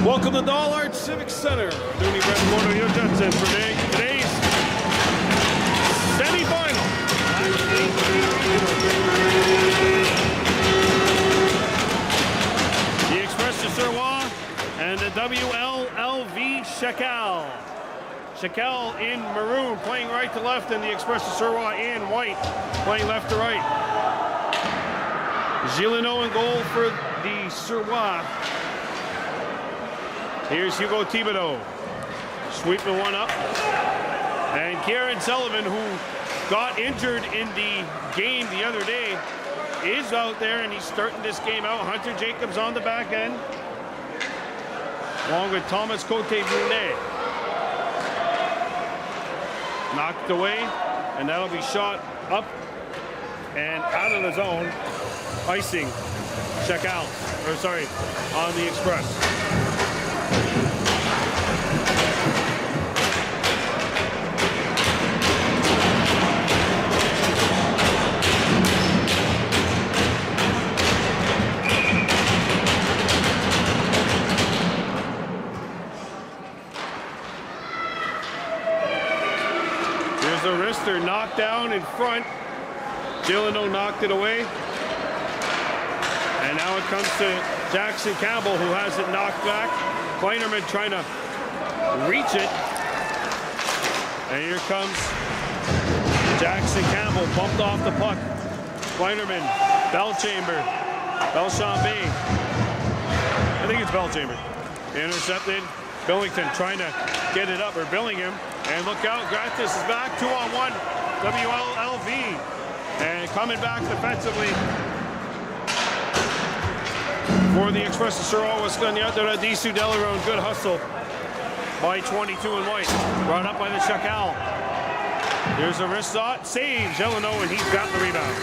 Welcome to Dollard Civic Center. Dooney Brett Motor Johnson for today's semi-final. The Express de Suroit and the WLLV Shakal. Shakal in maroon, playing right to left, and the Express de Suroit in white, playing left to right. Regionaux in goal for the Suroit. Here's Hugo Thibodeau, sweeping one up. And Kieran Sullivan, who got injured in the game the other day, is out there, and he's starting this game out. Hunter Jacobs on the back end, along with Thomas Cote-Brunet. Knocked away, and that'll be shot up and out of the zone, icing Chacals, or sorry, on the Express. There's a wrister knocked down in front. Regionaux knocked it away. And now it comes to Jackson Campbell, who has it knocked back. Kleinerman trying to reach it. And here comes Jackson Campbell, bumped off the puck. Kleinerman, Belchamber, Belchambe. I think it's Belchamber. Intercepted. Billington trying to get it up, or Billingham. And look out, Gratis is back, 2-on-1, WLLV. And coming back defensively for the Express de Suroit was Scagnato Disu Delaron. Good hustle by 22 in white. Brought up by the Chacals. There's a wrist shot, saves Regionaux, and he's got the rebound.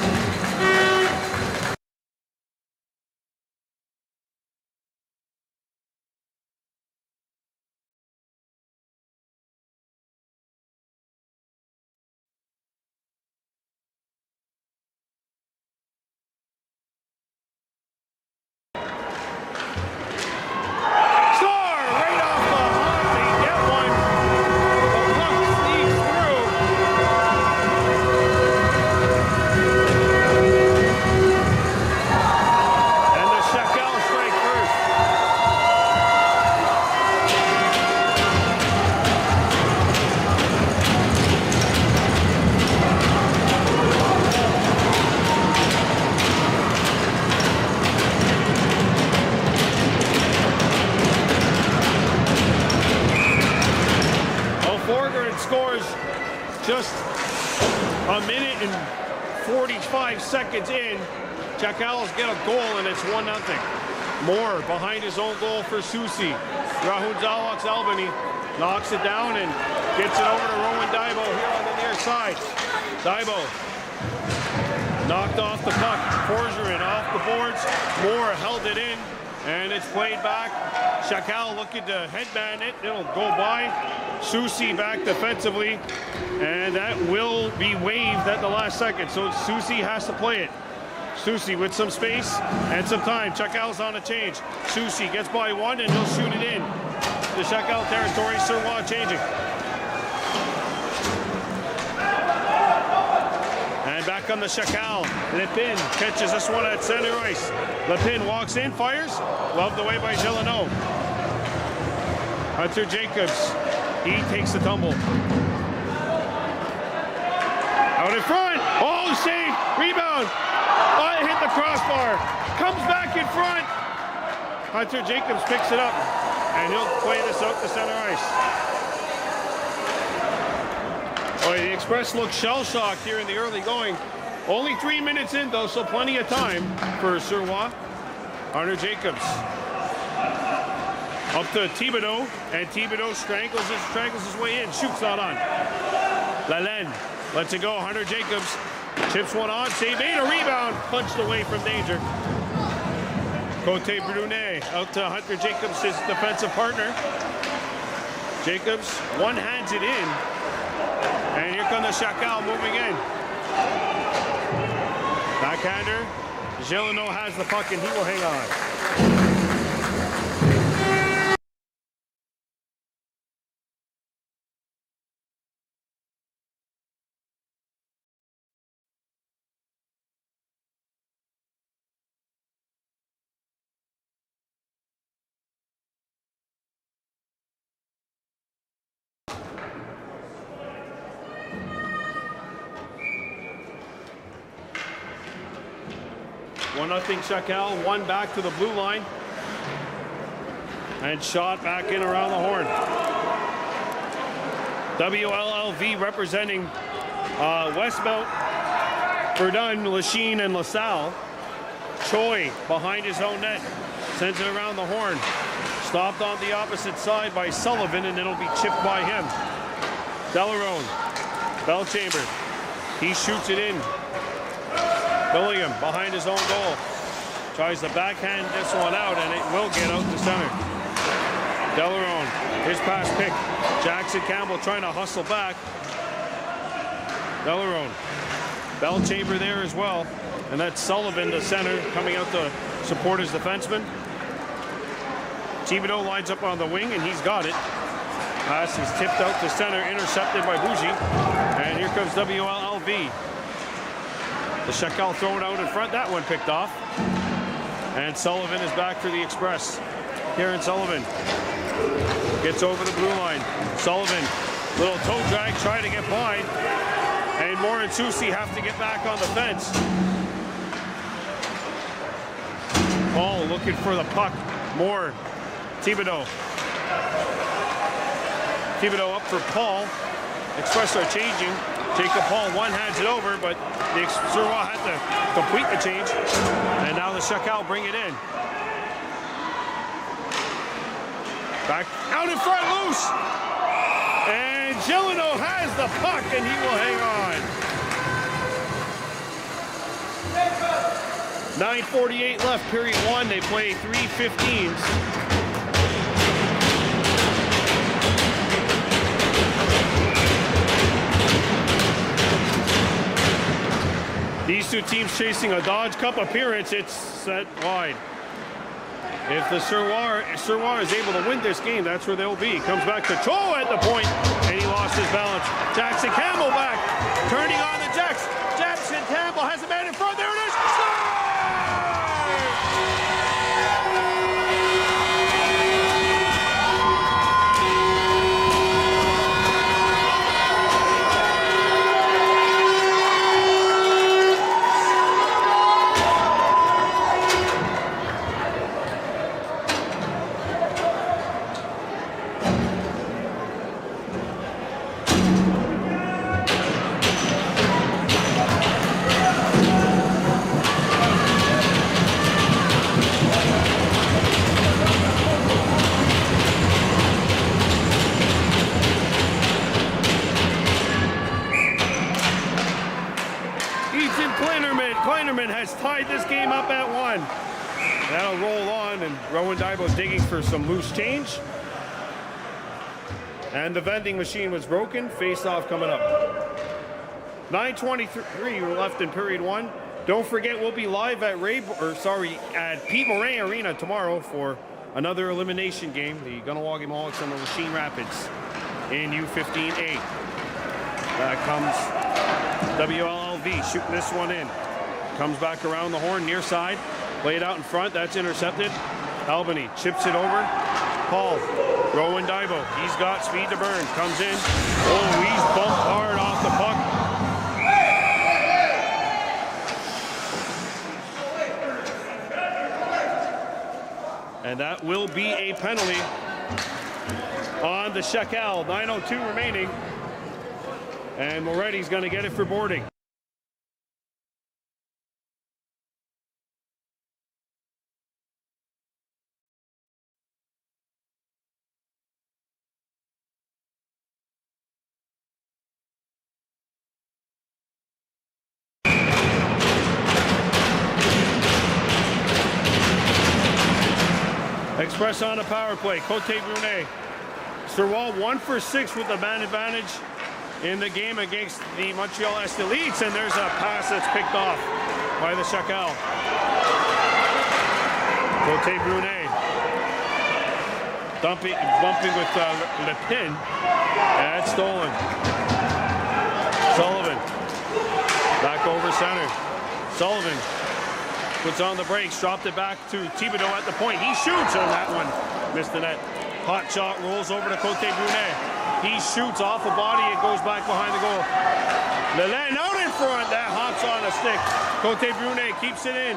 Scores just a minute and 45 seconds in. Chacals get a goal, and it's 1-0. Moore behind his own goal for Susi. Rahul Zawak's Albany knocks it down and gets it over to Rowan Daibo here on the near side. Daibo knocked off the puck. Forgeron off the boards. Moore held it in, and it's played back. Shakal looking to headband it. It'll go by. Susi back defensively, and that will be waived at the last second. So Susi has to play it. Susi with some space and some time. Chacal's on a change. Susi gets by one, and he'll shoot it in. The Chacals territory. Suroit changing. And back on the Chacals. Lepin catches this one at center ice. Lepin walks in, fires. Loved away by Regionaux. Hunter Jacobs. He takes the tumble. Out in front. Oh, save. Rebound. Oh, it hit the crossbar. Comes back in front. Hunter Jacobs picks it up, and he'll play this out to center ice. Boy, the Express looks shell-shocked here in the early going. Only 3 minutes in, though, so plenty of time for Suroit. Hunter Jacobs. Up to Thibodeau, and Thibodeau strangles his way in. Shoots not on. Lalenne lets it go. Hunter Jacobs chips one on. Save made, a rebound. Punched away from danger. Cote-Brunet out to Hunter Jacobs, his defensive partner. Jacobs one-hands it in. And here comes the Shakal moving in. Backhander. Regionaux has the puck, and he will hang on. 1-0 Chacals, one back to the blue line. And shot back in around the horn. WLLV representing Westmount, Verdun, Lachine, and LaSalle. Choi behind his own net. Sends it around the horn. Stopped on the opposite side by Sullivan, and it'll be chipped by him. Delarone, Belchamber. He shoots it in. Billingham behind his own goal. Tries to backhand this one out, and it will get out to center. Delarone, his pass pick. Jackson Campbell trying to hustle back. Delarone. Belchamber there as well. And that's Sullivan, the center, coming out to support his defenseman. Thibodeau lines up on the wing, and he's got it. Pass is tipped out to center, intercepted by Bougie. And here comes WLLV. The Shakal thrown out in front. That one picked off. And Sullivan is back for the Express. Kieran Sullivan gets over the blue line. Sullivan, little toe drag, trying to get by. And Moore and Susie have to get back on the fence. Paul looking for the puck. Moore, Thibodeau. Thibodeau up for Paul. Express are changing. Jacob Paul one-hands it over, but the Suroit had to complete the change. And now the Chacals bring it in. Back out in front, loose. And Regionaux has the puck, and he will hang on. 9:48 left, period one. They play 3:15s. These two teams chasing a Dodge Cup appearance. It's set wide. If the Suroit is able to win this game, that's where they'll be. Comes back to Cho at the point, and he lost his balance. Jackson Campbell back, turning on the Jacks. Jackson Campbell has a man in front. There it is. Has tied this game up at 1. That'll roll on, and Rowan Dybo digging for some loose change. And the vending machine was broken. Face-off coming up. 9:23 left in period 1. Don't forget, we'll be live at Pete Moraine Arena tomorrow for another elimination game. The Gunnawagi Mohawks and the Lachine Rapids in U15-AA. That comes WLLV shooting this one in. Comes back around the horn, near side. Played out in front. That's intercepted. Albany chips it over. Paul. Rowan Dybo. He's got speed to burn. Comes in. Oh, he's bumped hard off the puck. And that will be a penalty on the Shakal. 9:02 remaining. And Moretti's going to get it for boarding. Express on a power play. Cote Brunet. Suroit 1 for 6 with the man advantage in the game against the Montreal Est-Elites, and there's a pass that's picked off by the Chacals. Cote Brunet bumping with Le Pin, and that's stolen. Sullivan back over center. Sullivan puts on the brakes, dropped it back to Thibodeau at the point. He shoots on that one. Missed the net. Hot shot rolls over to Cote Brunet. He shoots off a body. It goes back behind the goal. Lelaine out in front. That hops on a stick. Cote Brunet keeps it in.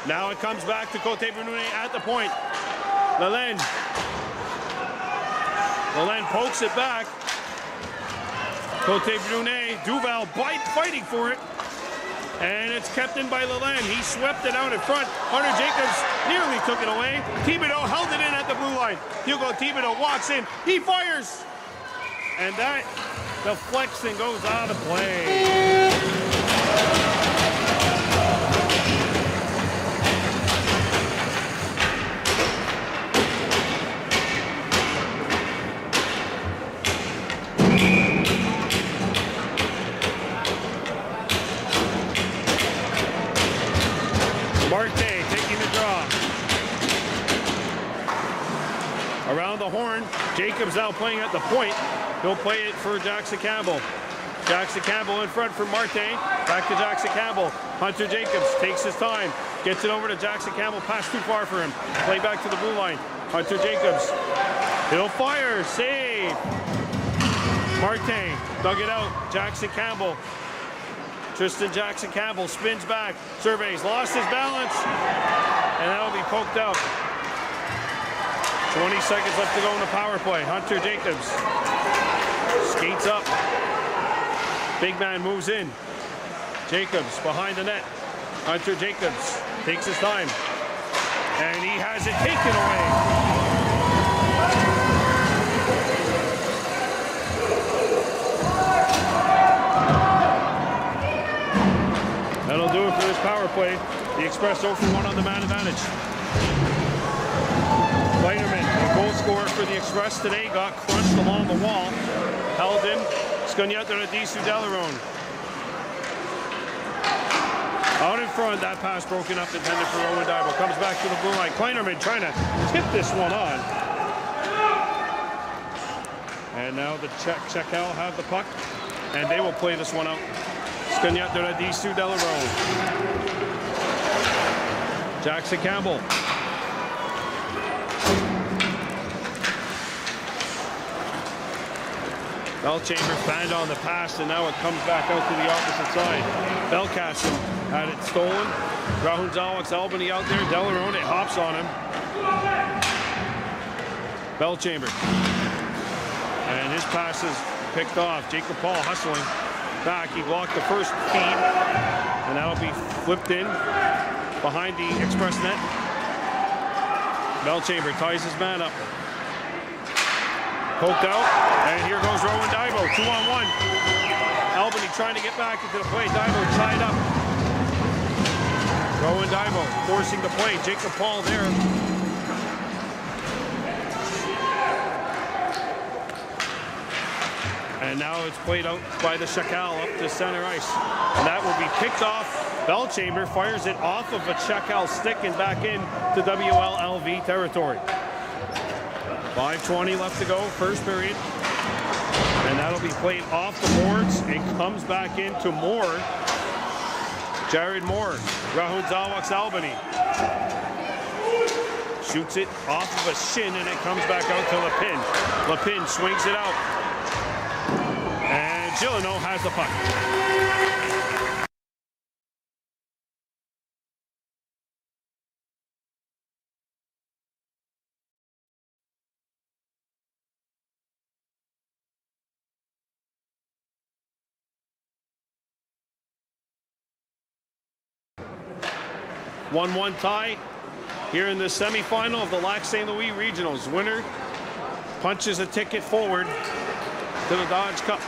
Now it comes back to Cote Brunet at the point. Lalenne pokes it back. Cote Brunet, Duval fighting for it. And it's kept in by Lalenne. He swept it out in front. Hunter Jacobs nearly took it away. Thibodeau held it in at the blue line. Hugo Thibodeau walks in. He fires. And that deflects and goes out of play. Around the horn, Jacobs now playing at the point. He'll play it for Jackson Campbell. Jackson Campbell in front for Martin. Back to Jackson Campbell. Hunter Jacobs takes his time. Gets it over to Jackson Campbell. Pass too far for him. Play back to the blue line. Hunter Jacobs. He'll fire. Save. Martin dug it out. Jackson Campbell. Tristan Jackson Campbell spins back. Surveys. Lost his balance. And that'll be poked out. 20 seconds left to go in the power play. Hunter Jacobs skates up. Big man moves in. Jacobs behind the net. Hunter Jacobs takes his time. And he has it taken away. That'll do it for this power play. The Express 0 for 1 on the man advantage. Kleinerman, the goal scorer for the Express today, got crunched along the wall. Held in. Scugnato Disu Delarone. Out in front, that pass broken up, intended for Rowan Dibo. Comes back to the blue line. Kleinerman trying to tip this one on. And now the Chacals have the puck, and they will play this one out. Scugnato Disu Delarone. Jackson Campbell. Belchamber fanned on the pass, and now it comes back out to the opposite side. Belcastle had it stolen. Rahun Zawak's Albany out there. Delarone hops on him. Belchamber. And his pass is picked off. Jacob Paul hustling back. He blocked the first feed, and that'll be flipped in behind the Express net. Belchamber ties his man up. Poked out, and here goes Rowan Dibo, 2-on-1. Albany trying to get back into the play. Dibo tied up. Rowan Dibo forcing the play. Jacob Paul there. And now it's played out by the Shakal up to center ice. And that will be picked off. Belchamber fires it off of a Chacals stick and back in to WLLV territory. 5:20 left to go, first period. And that'll be played off the boards. It comes back into Moore. Jared Moore, Rahun Zawak's Albany. Shoots it off of a shin, and it comes back out to Lepin. Lepin swings it out. And Gillineau has the puck. One-one tie here in the semifinal of the Lac St. Louis Regionals. Winner punches a ticket forward to the Dodge Cup.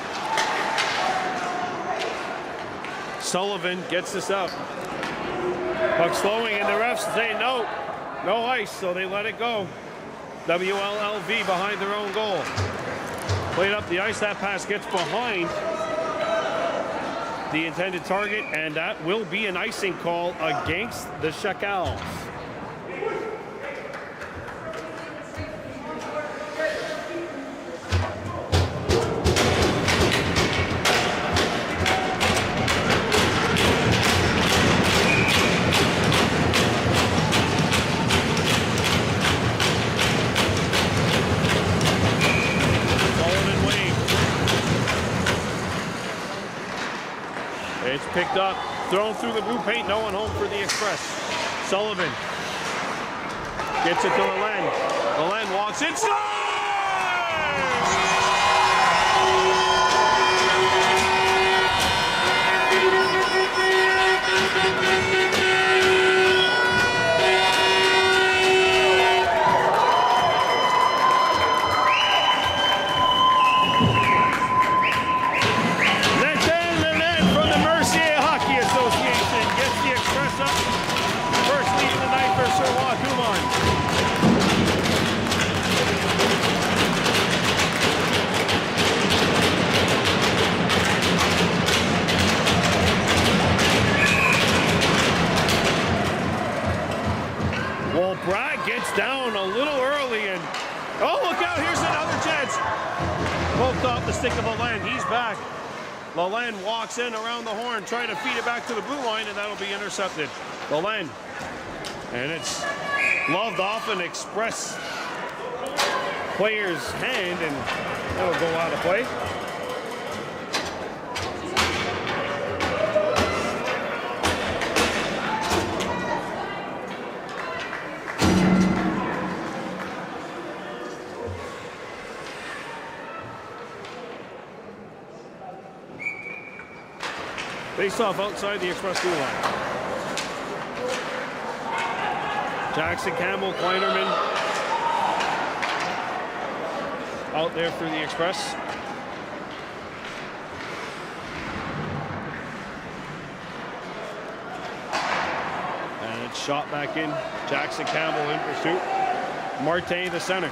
Sullivan gets this up. Puck slowing, and the refs say no ice, so they let it go. WLLV behind their own goal. Played up the ice, that pass gets behind the intended target, and that will be an icing call against the Chacals. It's picked up, thrown through the blue paint, no one home for the Express. Sullivan gets it to Len. Len walks in. Suroit, well, Brad gets down a little early and, oh, look out, here's another chance. Poked off the stick of Lalane, he's back. Lalane walks in around the horn, trying to feed it back to the blue line, and that'll be intercepted. Lalane, and it's gloved off an Express player's hand, and that'll go out of play. Face off outside the Express blue line. Jackson, Campbell, Kleinerman out there through the Express. And it's shot back in. Jackson, Campbell in pursuit. Marte, the center.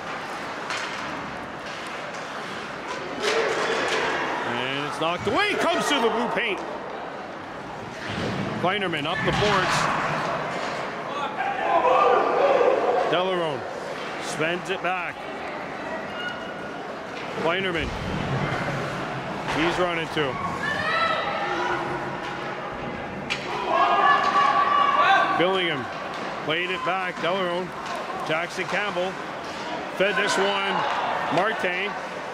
And it's knocked away. Comes through the blue paint. Kleinerman up the boards. Delarone spends it back. Kleinerman. He's running too. Billingham played it back. Delarone. Jackson Campbell fed this one. Marte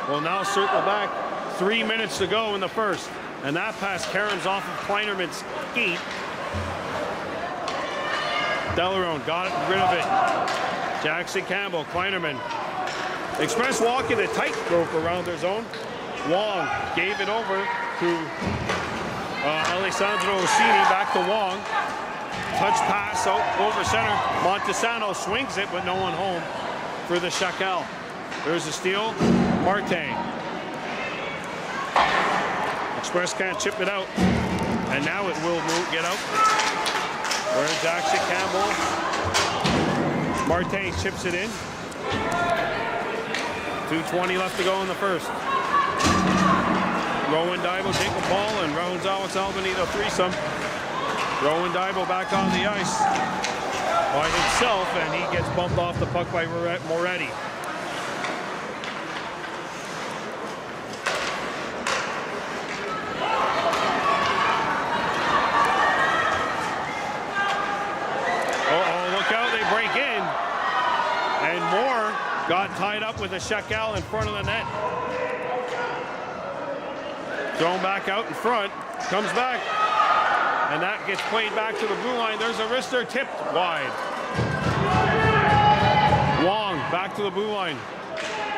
will now circle back. 3 minutes to go in the first. And that pass caroms off of Kleinerman's skate. Delarone got rid of it. Jackson Campbell, Kleinerman. Express walking the tightrope around their zone. Wong gave it over to Alessandro Ossini, back to Wong. Touch pass out over center. Montesano swings it, but no one home for the Shakal. There's a steal. Marte. Express can't chip it out, and now it will get out. Where's Jackson Campbell? Marte chips it in. 2:20 left to go in the first. Rowan Daibo, Jacob Paul, and Rowan's Alex Albany, the threesome. Rowan Daibo back on the ice by himself, and he gets bumped off the puck by Moretti. Got tied up with a Shakal in front of the net. Thrown back out in front. Comes back. And that gets played back to the blue line. There's a wrister tipped wide. Wong back to the blue line.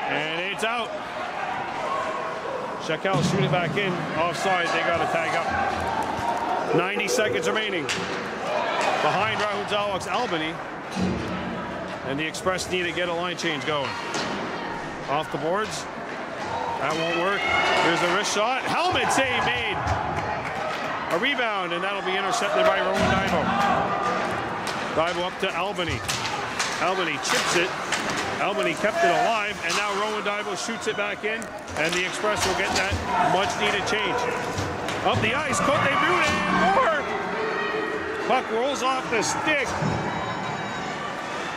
And it's out. Shakal shoot it back in. Offside. They got to tag up. 90 seconds remaining. Behind Rahul's Alex Albany. And the Express need to get a line change going. Off the boards. That won't work. Here's a wrist shot. Helmet save made. A rebound, and that'll be intercepted by Rowan Daibo. Daibo up to Albany. Albany chips it. Albany kept it alive, and now Rowan Daibo shoots it back in, and the Express will get that much-needed change. Up the ice, Cote Brune, and more. Puck rolls off the stick.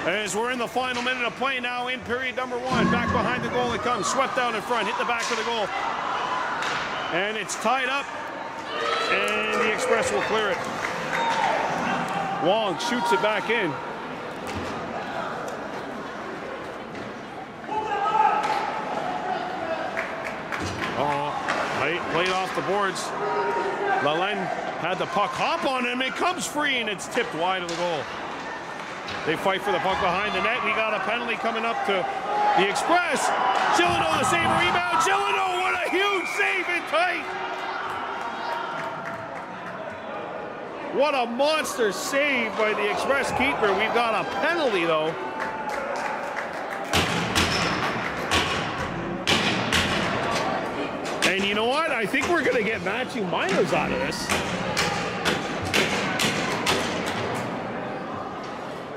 As we're in the final minute of play now in period number one. Back behind the goal it comes. Swept down in front. Hit the back of the goal. And it's tied up. And the Express will clear it. Wong shoots it back in. Oh, played off the boards. Lalane had the puck hop on him. It comes free and it's tipped wide of the goal. They fight for the puck behind the net. We got a penalty coming up to the Express. Regionaux, the save, rebound. Regionaux, what a huge save in tight. What a monster save by the Express keeper. We've got a penalty, though. And you know what? I think we're going to get matching minors out of this.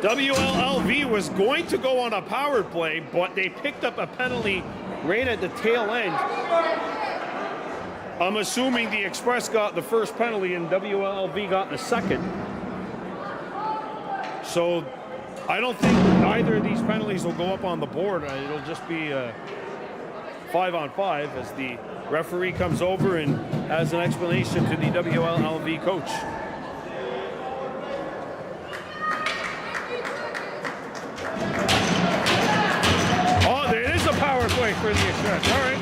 WLLV was going to go on a power play, but they picked up a penalty right at the tail end. I'm assuming the Express got the first penalty and WLLV got the second. So I don't think either of these penalties will go up on the board. It'll just be 5-on-5 as the referee comes over and has an explanation to the WLLV coach. Oh, there is a power play for the Express. All right.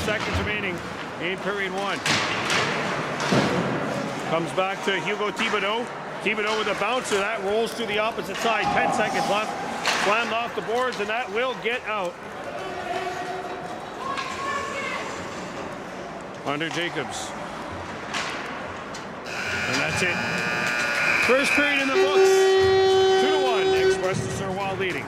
Seconds remaining in period one. Comes back to Hugo Thibodeau. Thibodeau with a bouncer. That rolls to the opposite side. 10 seconds left. Slammed off the boards, and that will get out. Under Jacobs. And that's it. First period in the books. 2-1. Express to Suroit leading.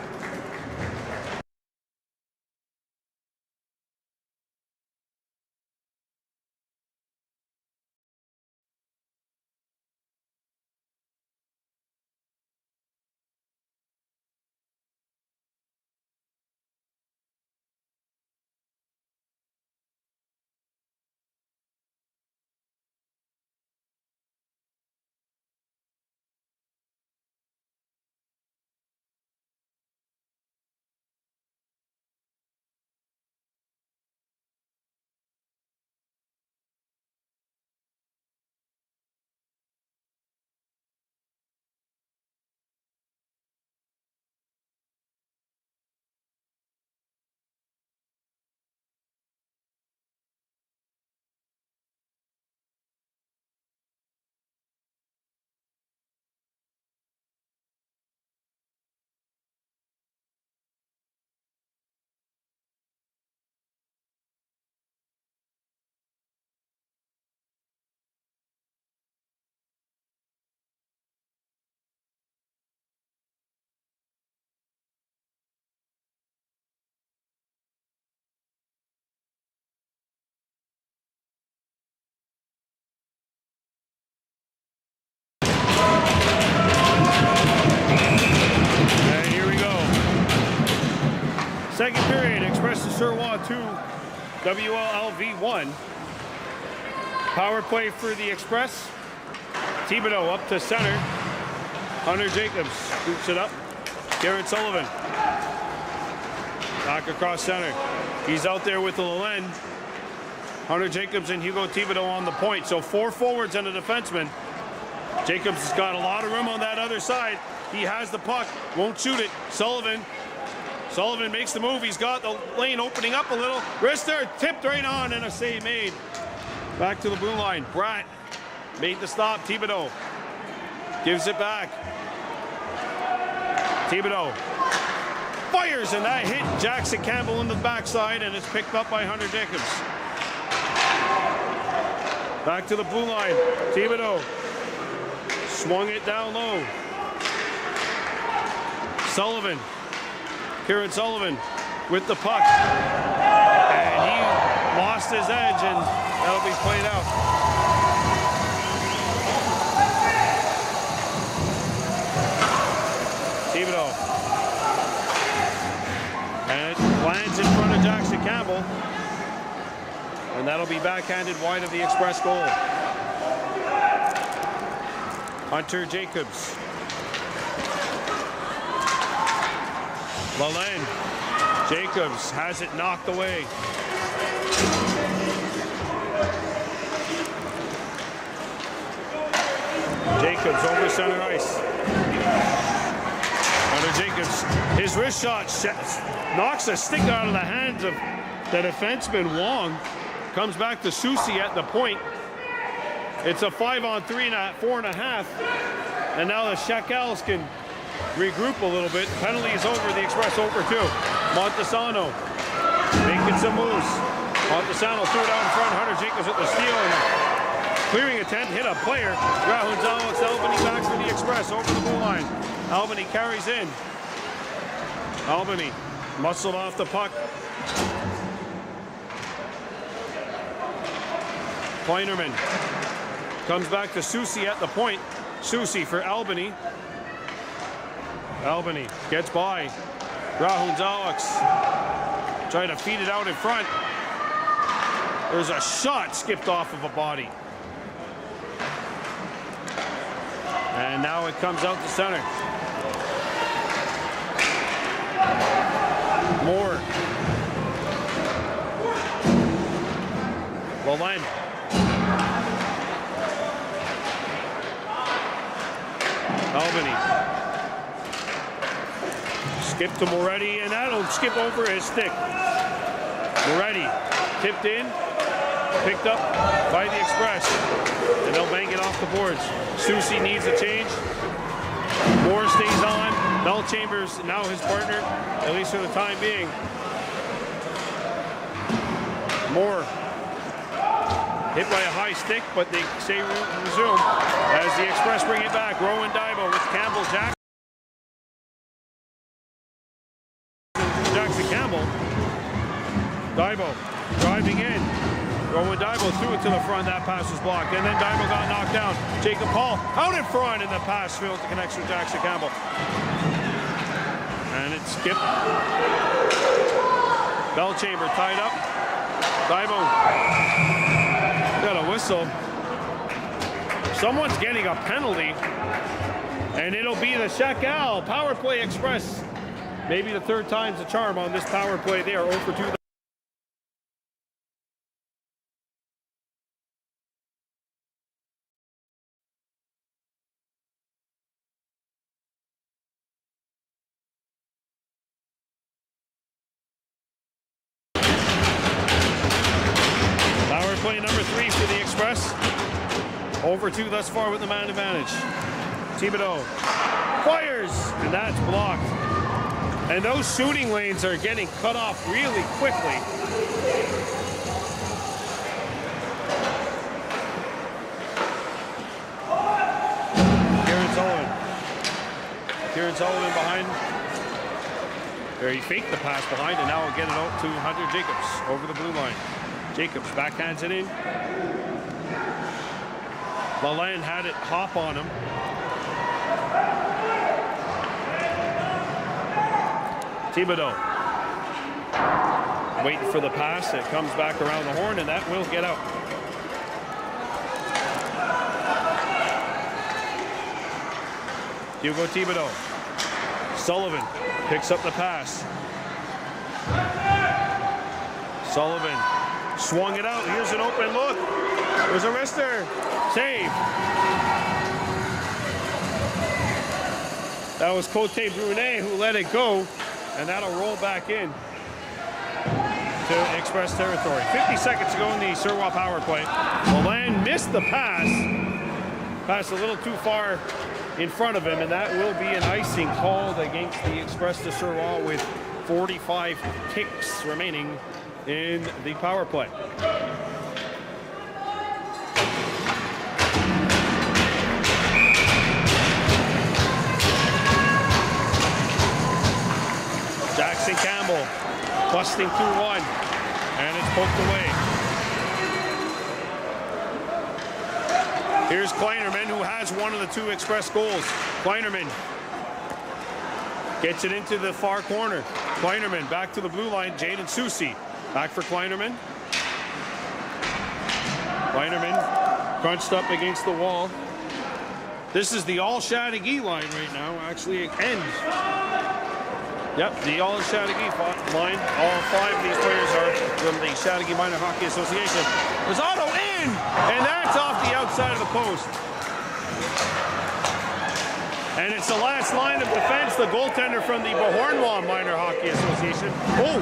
Second period, Express to Suroit 2, WLLV 1. Power play for the Express. Thibodeau up to center. Hunter Jacobs scoops it up. Garrett Sullivan. Back across center. He's out there with the Lalend. Hunter Jacobs and Hugo Thibodeau on the point. So 4 forwards and a defenseman. Jacobs has got a lot of room on that other side. He has the puck, won't shoot it. Sullivan makes the move. He's got the lane opening up a little. Wrister tipped right on and a save made. Back to the blue line. Bratt made the stop. Thibodeau gives it back. Thibodeau fires, and that hit Jackson Campbell in the backside, and it's picked up by Hunter Jacobs. Back to the blue line. Thibodeau swung it down low. Sullivan. Kieran Sullivan with the puck. And he lost his edge, and that'll be played out. Thibodeau. And it lands in front of Jackson Campbell. And that'll be backhanded wide of the Express goal. Hunter Jacobs. Lalend Jacobs has it knocked away. Jacobs over center ice. Hunter Jacobs, his wrist shot knocks a stick out of the hands of the defenseman Wong. Comes back to Susie at the point. It's a 5-on-3 and a 4.5. And now the Chacals can regroup a little bit. Penalty is over, the Express over 2. Montesano making some moves. Montesano threw it out in front. Hunter Jacobs with the steal. And clearing attempt, hit a player. Alex Albany back for the Express over the blue line. Albany carries in. Albany muscled off the puck. Kleinerman comes back to Susie at the point. Susie for Albany. Albany gets by. Alex trying to feed it out in front. There's a shot skipped off of a body. And now it comes out to center. Moore. Lalend. Albany. Skip to Moretti, and that'll skip over his stick. Moretti tipped in, picked up by the Express, and they'll bang it off the boards. Susie needs a change. Moore stays on. Mel Chambers, now his partner, at least for the time being. Moore hit by a high stick, but they say resume as the Express bring it back. Rowan Dibo with Campbell Jackson. Campbell. Dibo driving in. Rowan Dibo threw it to the front. That pass was blocked. And then Dibo got knocked down. Jacob Paul out in front, and the pass failed to connect with Jackson Campbell. And it skipped. Bellchamber tied up. Dibo got a whistle. Someone's getting a penalty. And it'll be the Shakal Power Play Express. Maybe the third time's the charm on this power play. They are 0 for 2. Power play number 3 for the Express. 0 for 2 thus far with the man advantage. Thibodeau fires, and that's blocked. And those shooting lanes are getting cut off really quickly. Kieran Sullivan behind. There, he faked the pass behind, and now we'll get it out to Hunter Jacobs over the blue line. Jacobs backhands it in. Lalande had it hop on him. Thibodeau waiting for the pass. It comes back around the horn, and that will get out. Hugo Thibodeau. Sullivan picks up the pass. Sullivan swung it out. Here's an open look. There's a wrister. Save. That was Cote Brunet who let it go. And that'll roll back in to Express territory. 50 seconds to go in the Suroit power play. Lalande missed the pass. Passed a little too far in front of him, and that will be an icing called against the Express de Suroit with 45 kicks remaining in the power play. Jackson Campbell busting through one, and it's poked away. Here's Kleinerman, who has one of the 2 Express goals. Kleinerman gets it into the far corner. Kleinerman back to the blue line. Jaden Susie back for Kleinerman. Kleinerman crunched up against the wall. This is the all Chateauguay line right now. Actually, it ends Yep, the all Chattagee line. All 5 of these players are from the Chattagee Minor Hockey Association. Rosado in, and that's off the outside of the post. And it's the last line of defense, the goaltender from the Beauharnois Minor Hockey Association. Oh!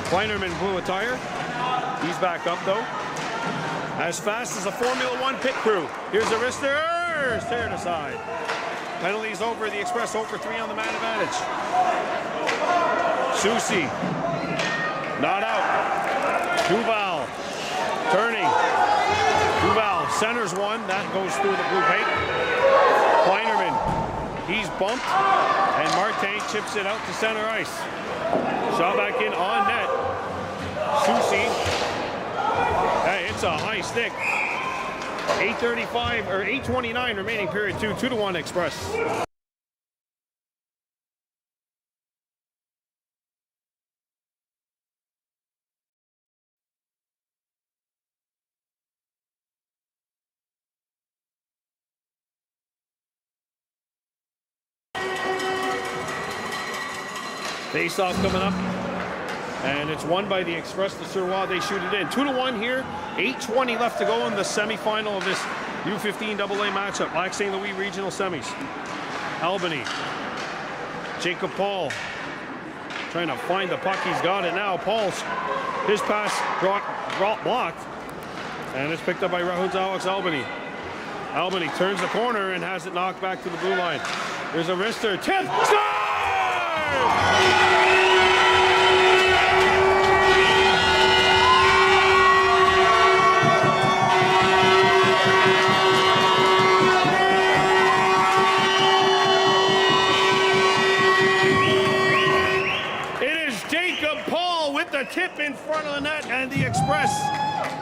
Kleinerman blew a tire. He's back up, though. As fast as a Formula 1 pit crew. Here's the wrister. Tear it aside. Penalties over. The Express 0 for 3 on the man advantage. Susi. Not out. Duval. Turning. Duval centers one. That goes through the blue paint. Kleinerman. He's bumped. And Martin chips it out to center ice. Shot back in on net. Susi. Hey, it's a high stick. 8:35 or 8:29 remaining period 2, 2-1 Express. Face-off coming up. And it's won by the Express to Suroit. They shoot it in. 2-1 here. 8:20 left to go in the semifinal of this U15-AA matchup. Lac St. Louis Regional Semis. Albany. Jacob Paul trying to find the puck. He's got it now. Paul's his pass blocked. And it's picked up by Rahul Alex Albany. Albany turns the corner and has it knocked back to the blue line. There's a wrister. Tip. Score! The tip in front of the net, and the Express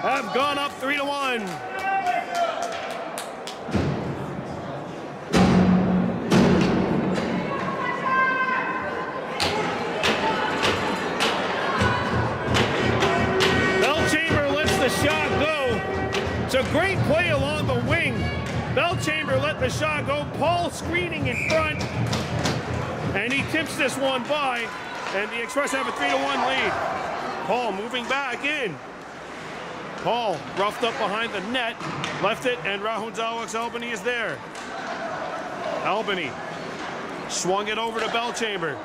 have gone up 3-1. Belchamber lets the shot go. It's a great play along the wing. Belchamber let the shot go. Paul screening in front, and he tips this one by. And the Express have a 3-1 lead. Paul moving back in. Paul roughed up behind the net, left it, and Rahul Alex Albany is there. Albany swung it over to Belchamber.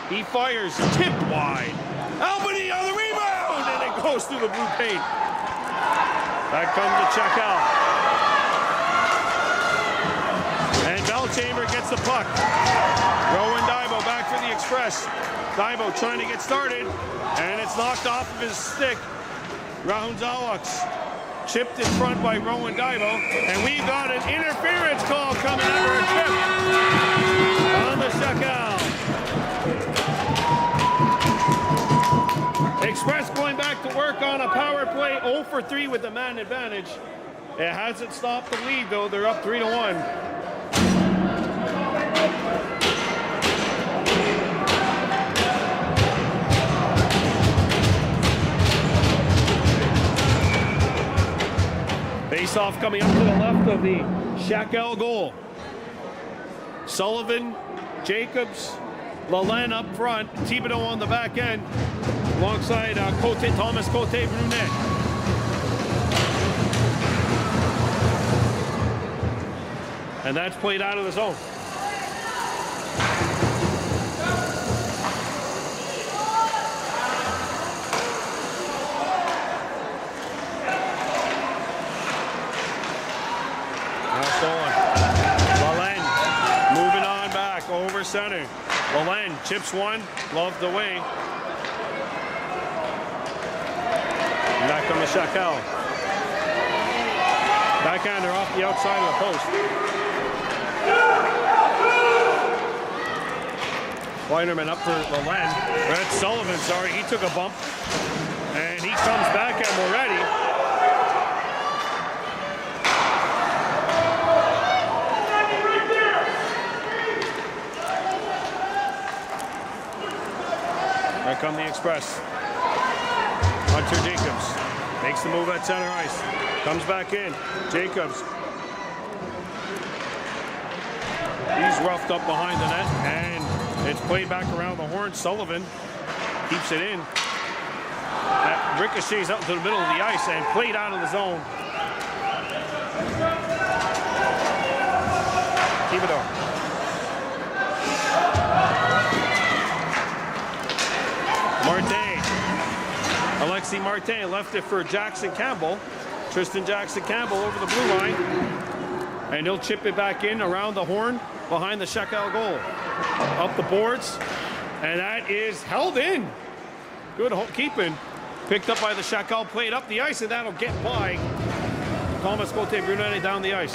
He fires, tipped wide. Albany on the rebound, and it goes through the blue paint. That comes to Chacals. And Belchamber gets the puck. Rowan Dibo back for the Express. Dibo trying to get started, and it's knocked off of his stick. Rahul Alex chipped in front by Rowan Dibo, and we got an interference call coming under a chip on the Shakal. Express going back to work on a power play, 0 for 3 with the man advantage. It hasn't stopped the lead, though. They're up 3-1. Face-off coming up to the left of the Shakal goal. Sullivan, Jacobs, Lalane up front, Thibodeau on the back end, alongside Thomas Cote Brunet. And that's played out of the zone. Over center. Lalane chips one, gloved away. Back on the Shakal. Backhander off the outside of the post. Kleinerman up for Lalane. That's Sullivan, sorry, he took a bump. And he comes back at Moretti. Here come the Express. Hunter Jacobs makes the move at center ice. Comes back in. Jacobs. He's roughed up behind the net, and it's played back around the horn. Sullivan keeps it in. That ricochets out to the middle of the ice and played out of the zone. Thibodeau. Martin. Alexi Martin left it for Jackson Campbell. Tristan Jackson Campbell over the blue line. And he'll chip it back in around the horn behind the Shakal goal. Up the boards. And that is held in. Good keeping. Picked up by the Shakal, played up the ice, and that'll get by Thomas Cote Brunetti down the ice.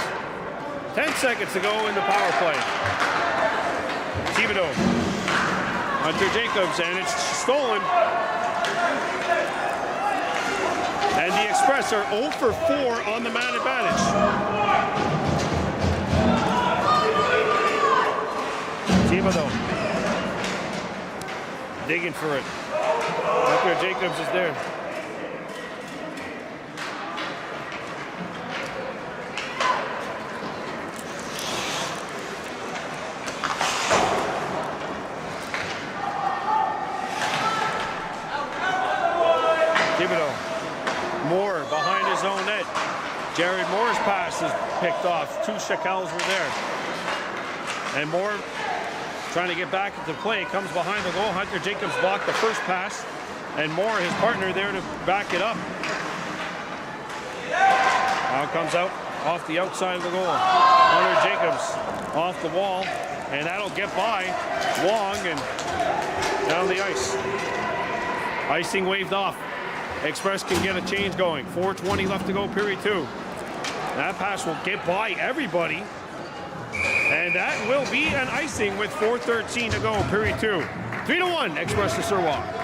10 seconds to go in the power play. Thibodeau. Hunter Jacobs, and it's stolen. And the Express are 0 for 4 on the man advantage. Thibodeau. Digging for it. Hunter Jacobs is there. Thibodeau. Moore behind his own net. Jared Moore's pass is picked off. 2 Chacals were there. And Moore trying to get back into play. Comes behind the goal. Hunter Jacobs blocked the first pass. And Moore, his partner, there to back it up. Now it comes out off the outside of the goal. Hunter Jacobs off the wall. And that'll get by Wong and down the ice. Icing waved off. Express can get a change going. 4:20 left to go, period 2. That pass will get by everybody. And that will be an icing with 4:13 to go, period 2. 3-1, Express to Suroit.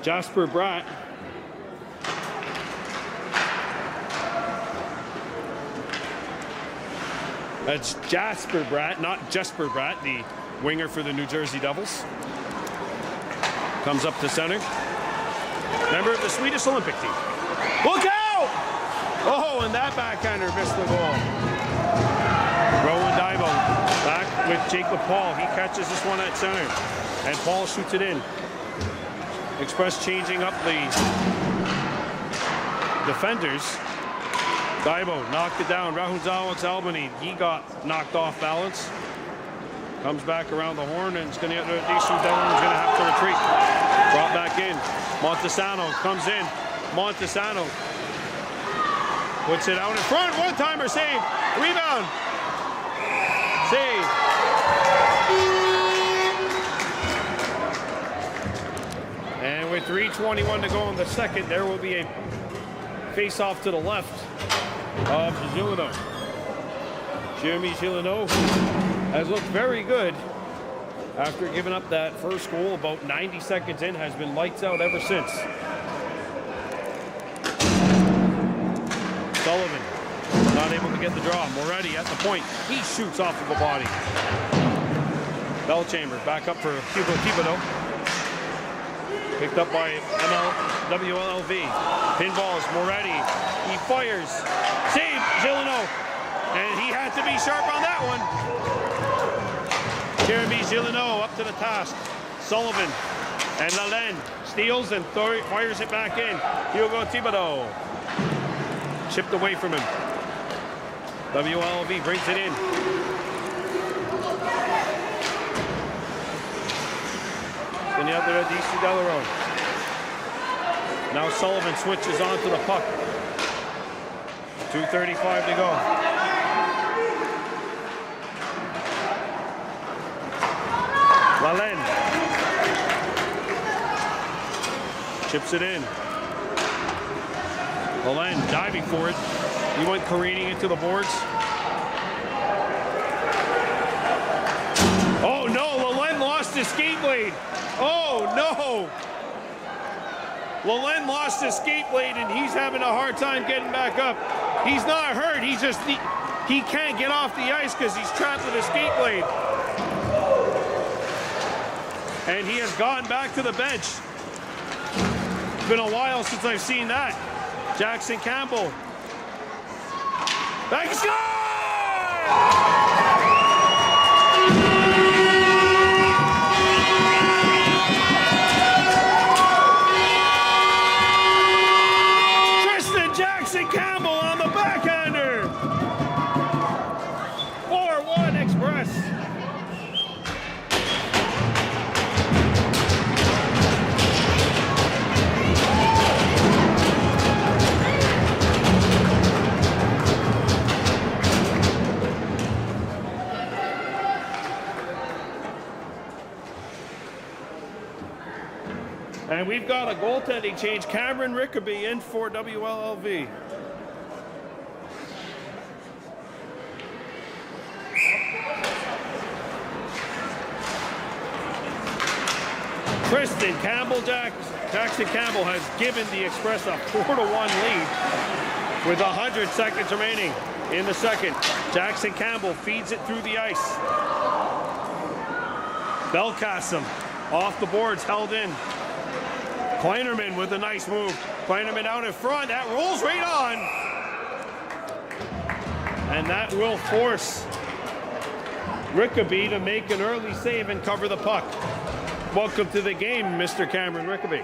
Jasper Bratt. That's Jasper Bratt, not Jesper Bratt, the winger for the New Jersey Devils. Comes up to center. Member of the Swedish Olympic team. Look out! Oh, and that backhander missed the goal. Rowan Dibo back with Jacob Paul. He catches this one at center. And Paul shoots it in. Express changing up the defenders. Dibo knocked it down. Rahul Alex Albany, he got knocked off balance. Comes back around the horn and it's going to get Devlin's going to have to retreat. Brought back in. Montesano comes in. Montesano puts it out in front. One-timer save. Rebound. Save. And with 3:21 to go in the second, there will be a face-off to the left of Regionaux. Jeremy Regionaux has looked very good after giving up that first goal about 90 seconds in, has been lights out ever since. Sullivan not able to get the draw. Moretti at the point. He shoots off of the body. Bellchamber back up for Thibodeau. Picked up by WLLV. Pinballs, Moretti. He fires. Save, Regionaux. And he had to be sharp on that one. Jeremy Regionaux up to the task. Sullivan and Lalenne steals and fires it back in. Hugo Thibodeau. Chipped away from him. WLV brings it in. Then out there at DC Delarone. Now Sullivan switches on to the puck. 2:35 to go. Lalenne. Chips it in. Lalenne diving for it. He went careening into the boards. Oh no, Lalenne lost his skate blade. Oh no! Lalenne lost his skate blade and he's having a hard time getting back up. He's not hurt, he He can't get off the ice because he's trapped with a skate blade. And he has gone back to the bench. It's been a while since I've seen that. Jackson Campbell. Back score! Jackson Campbell on the backhander. 4-1 Express. And we've got a goaltending change. Cameron Rickaby in for WLLV. Kristen Campbell, Jackson Campbell has given the Express a 4-1 lead with 100 seconds remaining in the second. Jackson Campbell feeds it through the ice. Belkacem off the boards, held in. Kleinerman with a nice move. Kleinerman out in front. That rolls right on. And that will force Rickaby to make an early save and cover the puck. Welcome to the game, Mr. Cameron Rickaby.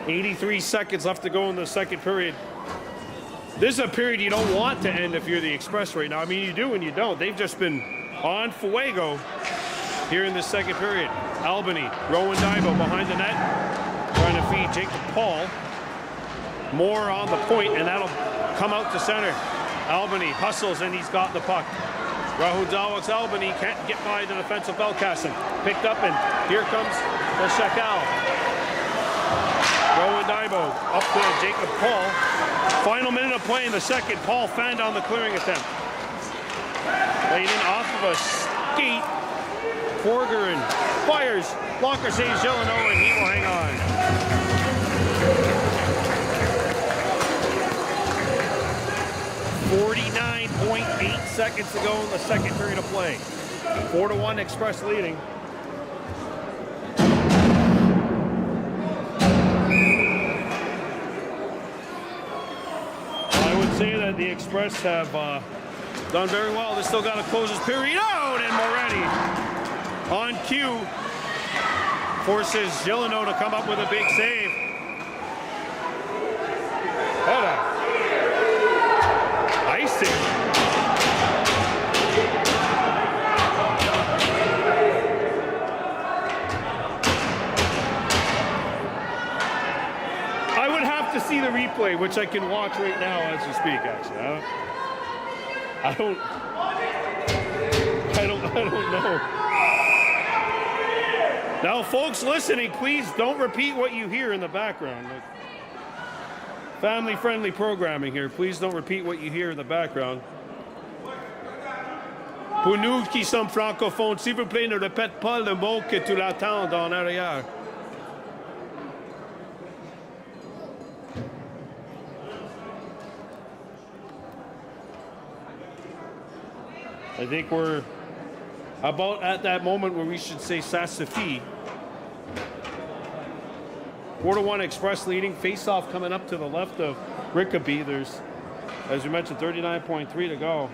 83 seconds left to go in the second period. This is a period you don't want to end if you're the Express right now. I mean, you do and you don't. They've just been on fuego here in the second period. Albany, Rowan Dibo behind the net, trying to feed Jacob Paul. More on the point, and that'll come out to center. Albany hustles, and he's got the puck. Rahul Dawak's Albany can't get by the defensive Belkacem. Picked up, and here comes the Shakal. Rowan Dibo up to Jacob Paul. Final minute of play in the second. Paul fanned on the clearing attempt. Laid in off of a skate. Forgeron fires. Blocker saves Regionaux, and he will hang on. 49.8 seconds to go in the second period of play. 4-1 Express leading. I would say that the Express have done very well. They still got to close this period out, and Moretti on cue forces Regionaux to come up with a big save. Icing. I would have to see the replay, which I can watch right now as you speak, actually. I don't know. Now, folks listening, please don't repeat what you hear in the background. Family-friendly programming here. Please don't repeat what you hear in the background. Pour nous qui sommes francophones, s'il vous plaît, ne répète pas le mot que tu l'attends en arrière. I think we're about at that moment where we should say ça suffit. 4-1 Express leading. Face-off coming up to the left of Rickaby. There's, as you mentioned, 39.3 to go.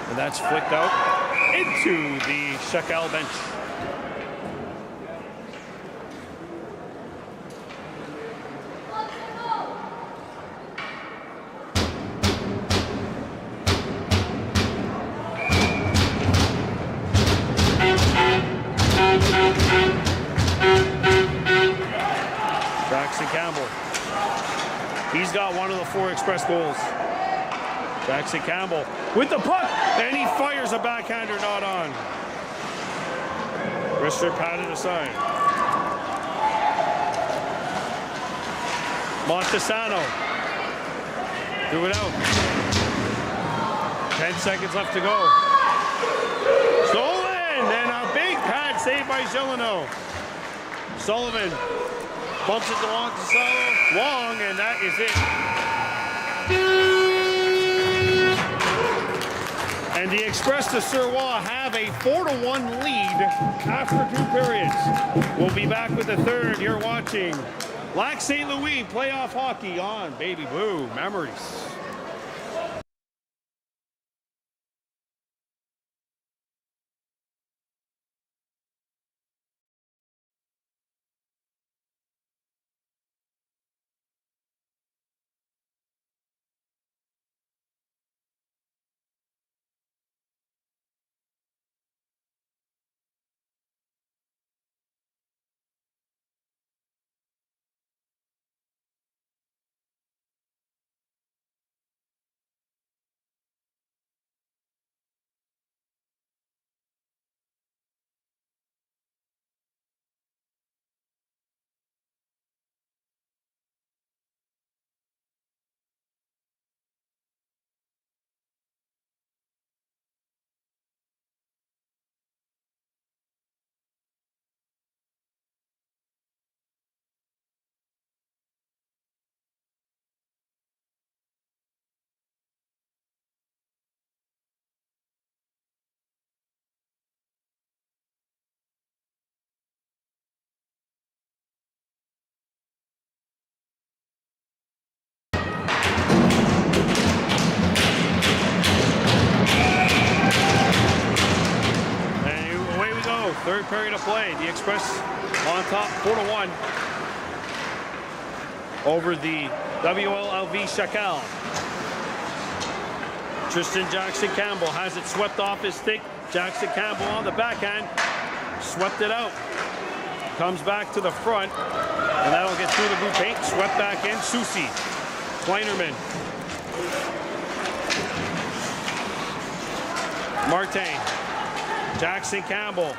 And that's flicked out into the Shakal bench. Jackson Campbell. He's got one of the 4 Express goals. Jackson Campbell with the puck, and he fires a backhander not on. Wrister patted aside. Montesano Threw it out. 10 seconds left to go. Stolen, and a big pad saved by Regionaux. Sullivan bumps it along to Long, and that is it. And the Express to Suroit have a 4-1 lead after 2 periods. We'll be back with the third. You're watching Lac St. Louis playoff hockey on Baby Boo Memories. Third period of play. The Express on top, 4-1 over the WLLV Shakal. Tristan Jackson Campbell has it swept off his stick. Jackson Campbell on the backhand, swept it out. Comes back to the front, and that'll get through the blue paint. Swept back in. Susi, Kleinerman, Martin, Jackson Campbell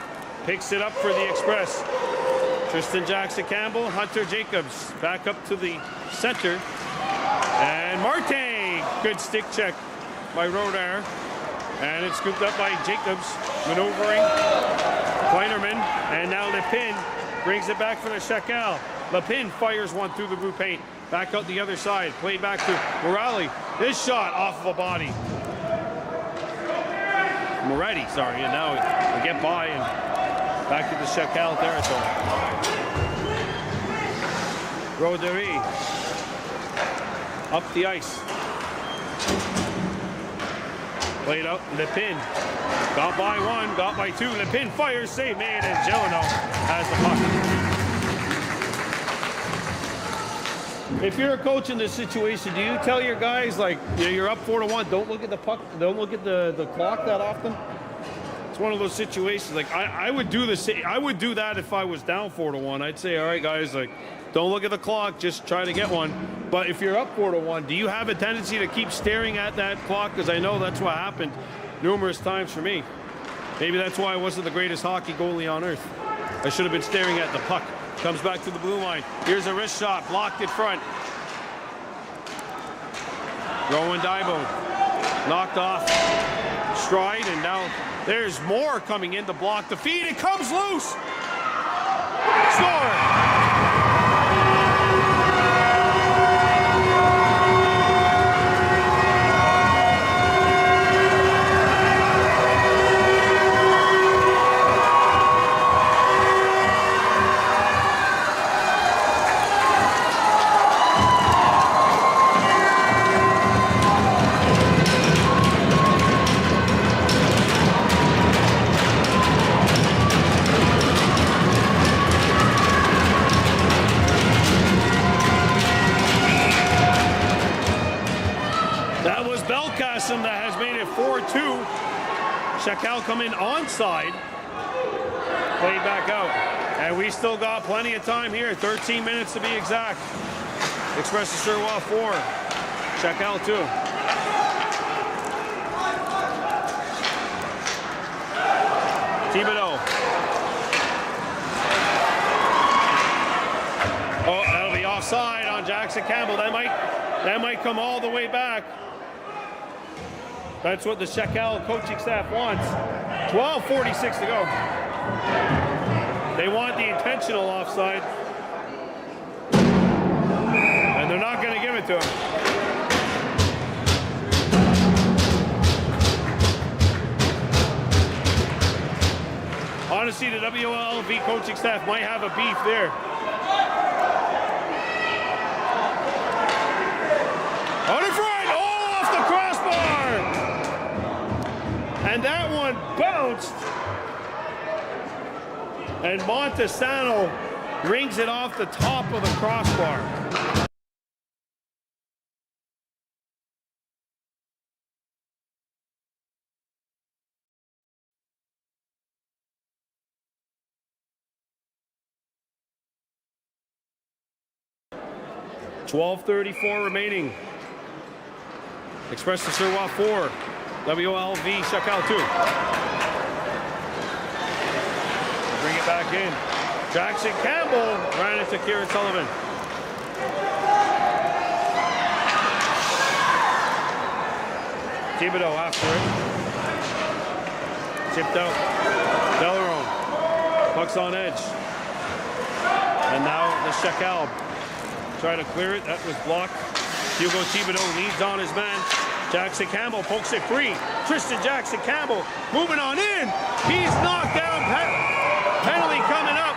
picks it up for the Express. Tristan Jackson Campbell, Hunter Jacobs back up to the center. And Marte, good stick check by Rodar. And it's scooped up by Jacobs, maneuvering. Kleinerman, and now Lepin brings it back for the Chacals. Lepin fires one through the blue paint. Back out the other side, played back to Morali. This shot off of a body. Moretti, sorry, and now we get by and back to the Shakal territory. Roderi up the ice. Played out, Lepin. Got by one, got by two. Lepin fires, save made, and Regionaux has the puck. If you're a coach in this situation, do you tell your guys, like, you're up 4-1, don't look at the puck, don't look at the clock that often? It's one of those situations. Like, I would do I would do that if I was down 4-1. I'd say, all right, guys, like, don't look at the clock, just try to get one. But if you're up 4-1, do you have a tendency to keep staring at that clock? Because I know that's what happened numerous times for me. Maybe that's why I wasn't the greatest hockey goalie on earth. I should have been staring at the puck. Comes back to the blue line. Here's a wrist shot, blocked in front. Rowan Daibo knocked off stride, and now there's more coming in to block the feed. It comes loose. Score. That has made it 4-2. Shakal come in onside. Played back out. And we still got plenty of time here. 13 minutes to be exact. Express to Suroit 4. Shakal 2. Thibodeau. Oh, that'll be offside on Jackson Campbell. That might That might come all the way back. That's what the Shakal coaching staff wants. 12:46 to go. They want the intentional offside. And they're not going to give it to him. Honestly, the WLLV coaching staff might have a beef there. On in front! Oh, off the crossbar! And that one bounced. And Montesano rings it off the top of the crossbar. .12:34 remaining. Express to Suroit 4. WLLV Shakal 2. Bring it back in. Jackson Campbell ran into Kieran Sullivan. Thibodeau after it. Tipped out. Delarone. Puck's on edge. And now the Shakal. Try to clear it. That was blocked. Hugo Thibodeau leads on his man. Jackson Campbell pokes it free. Tristan Jackson Campbell moving on in. He's knocked down. Penalty coming up.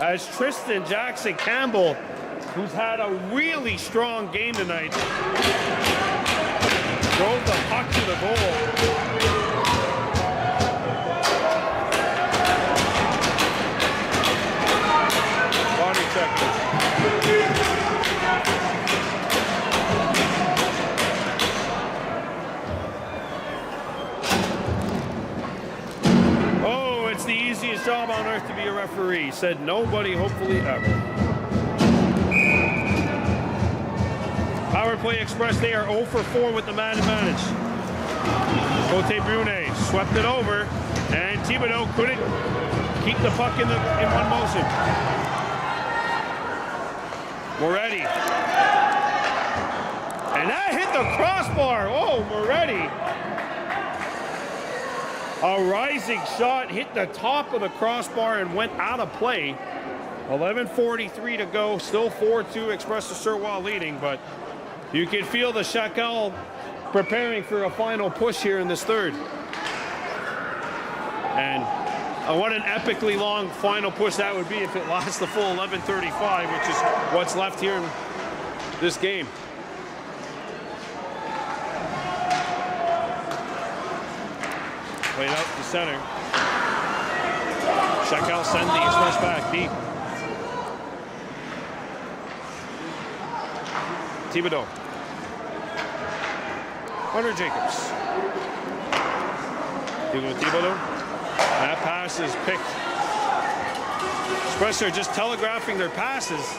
As Tristan Jackson Campbell, who's had a really strong game tonight, drove the puck to the goal. Oh, it's the easiest job on earth to be a referee, said nobody, hopefully ever. Power play Express, they are 0 for 4 with the man advantage. Cote Brunet swept it over, and Thibodeau couldn't keep the puck in one motion. Moretti. And that hit the crossbar. Oh, Moretti. A rising shot hit the top of the crossbar and went out of play. 11:43 to go. Still 4-2. Express to Suroit leading, but you can feel the Chacals preparing for a final push here in this third. And what an epically long final push that would be if it lasts the full 11:35, which is what's left here in this game. Played out to center. Shakal send the Express back deep. Thibodeau. Hunter Jacobs. Hugo Thibodeau. That pass is picked. Express are just telegraphing their passes.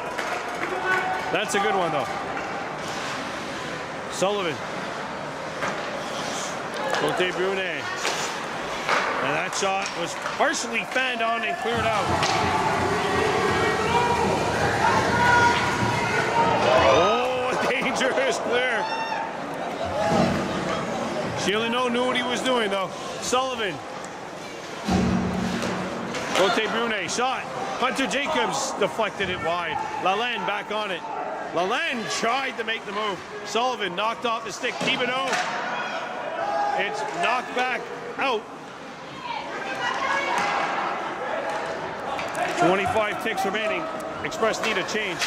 That's a good one, though. Sullivan. Cote Brunet. And that shot was partially fanned on and cleared out. Oh, dangerous clear. Chilino knew what he was doing, though. Sullivan. Cote Brunet shot. Hunter Jacobs deflected it wide. Lalande back on it. Lalande tried to make the move. Sullivan knocked off the stick. Thibodeau. It's knocked back out. 25 ticks remaining. Express need a change.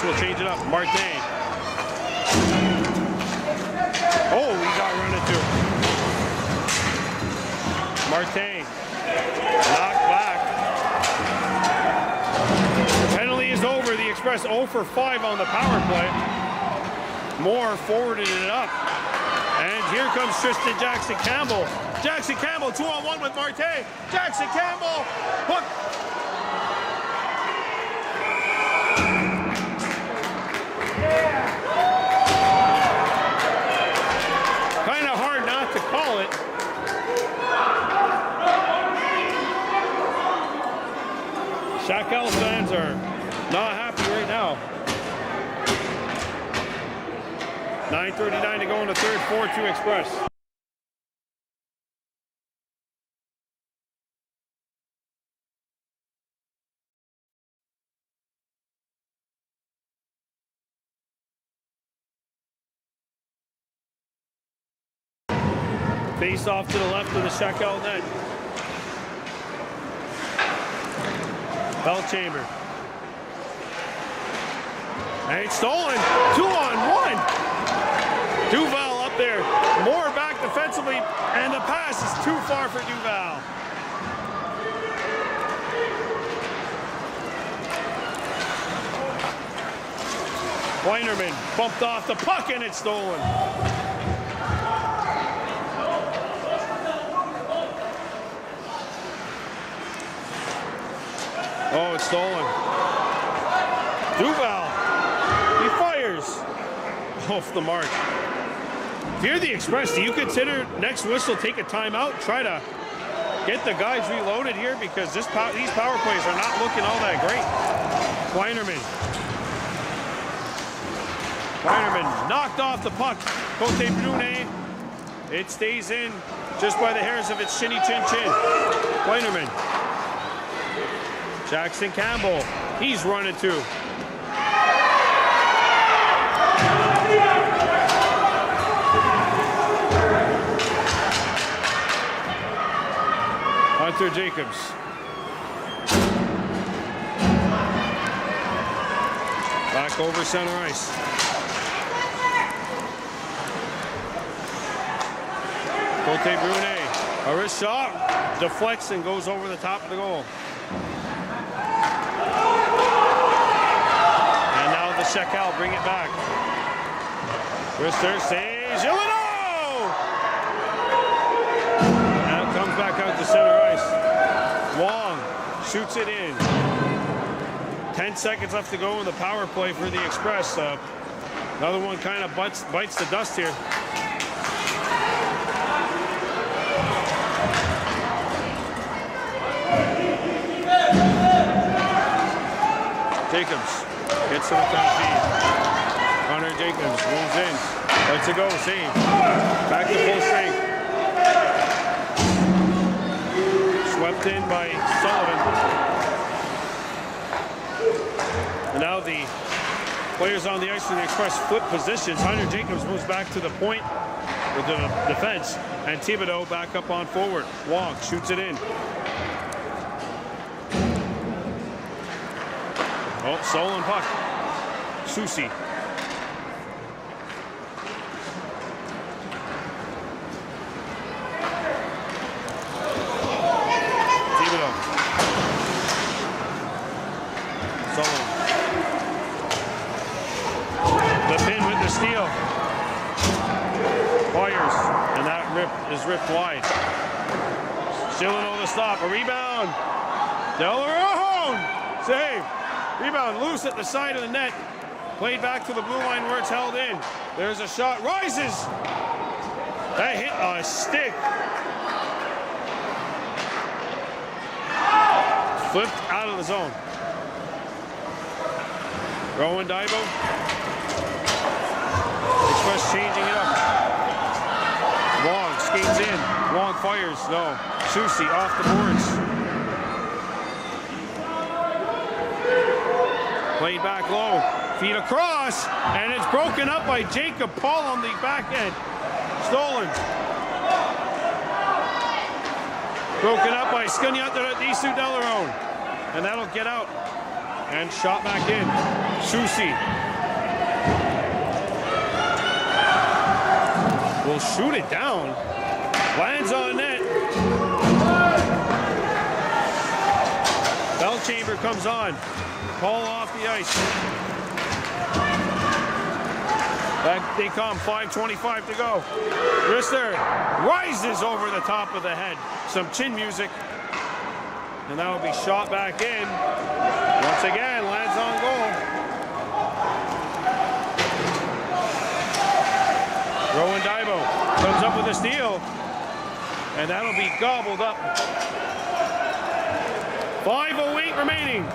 Will change it up. Martin. Oh, he got run into. Martin. Knocked back. The penalty is over. The Express 0 for 5 on the power play. Moore forwarded it up. And here comes Tristan Jackson Campbell. Jackson Campbell 2-on-1 with Martin. Jackson Campbell. Hook. Yeah. Chacals fans are not happy right now. 9:39 to go in the third, 4-2 Express. Face off to the left of the Shakal net. Bell chamber. And it's stolen. 2-on-1. Duval up there. More back defensively. And the pass is too far for Duval. Weinerman bumped off the puck and it's stolen. Oh, it's stolen. Duval. He fires. Off the mark. If you're the Express, do you consider next whistle take a timeout? Try to get the guys reloaded here because these power plays are not looking all that great. Weinerman. Weinerman knocked off the puck. Cote Brunet. It stays in just by the hairs of its chinny chin chin. Weinerman. Jackson Campbell, he's running too. Hunter Jacobs. Back over center ice. Cote Brunet, a wrist shot, deflects and goes over the top of the goal. Shakal bring it back. Rister saves Regionaux! Now it comes back out to center ice. Wong shoots it in. 10 seconds left to go in the power play for the Express. Another one kind of bites the dust here. Jacobs. Gets to the top feed. Connor Jacobs moves in. Lets it go. Save. Back to full strength. Swept in by Sullivan. And now the players on the ice for the Express flip positions. Hunter Jacobs moves back to the point with the defense. And Thibodeau back up on forward. Wong shoots it in. Oh, stolen puck. Susi. Thibodeau. Sullivan. The pin with the steal. Fires. And that is ripped wide. Regionaux the stop. A rebound. Delarone. Save. Rebound loose at the side of the net. Played back to the blue line where it's held in. There's a shot. Rises. That hit a stick. Flipped out of the zone. Rowan Dibo. Express changing it up. Wong skates in. Wong fires. No. Susi off the boards. Played back low, feet across, and it's broken up by Jacob Paul on the back end. Stolen. Broken up by Disu Delarone. And that'll get out. And shot back in. Susi. Will shoot it down. Lands on net. Bell chamber comes on. Paul off the ice. Back they come, 5:25 to go. Rister rises over the top of the head. Some chin music. And that will be shot back in. Once again, lands on goal. Rowan Dibo comes up with a steal. And that'll be gobbled up. 5:08 remaining.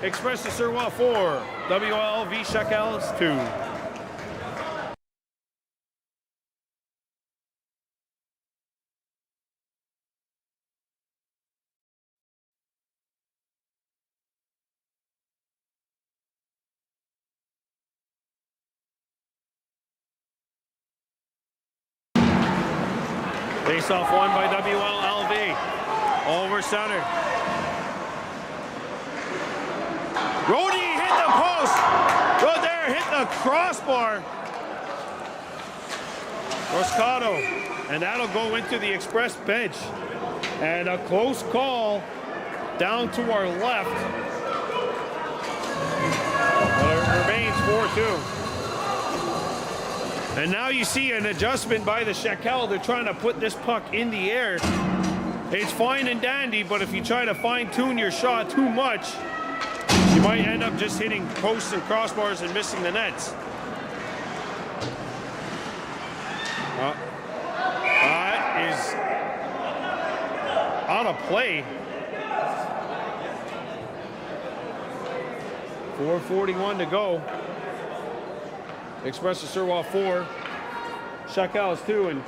Express de Suroit 4. WLLV Chacals 2. Face off won by WLLV. Over center. Rody hit the post. Right there, hit the crossbar. Roscato. And that'll go into the Express bench. And a close call down to our left. But it remains 4-2. And now you see an adjustment by the Shakal. They're trying to put this puck in the air. It's fine and dandy, but if you try to fine-tune your shot too much, you might end up just hitting posts and crossbars and missing the nets. That is out of play. 4:41 to go. Express de Suroit 4, Chacals 2, and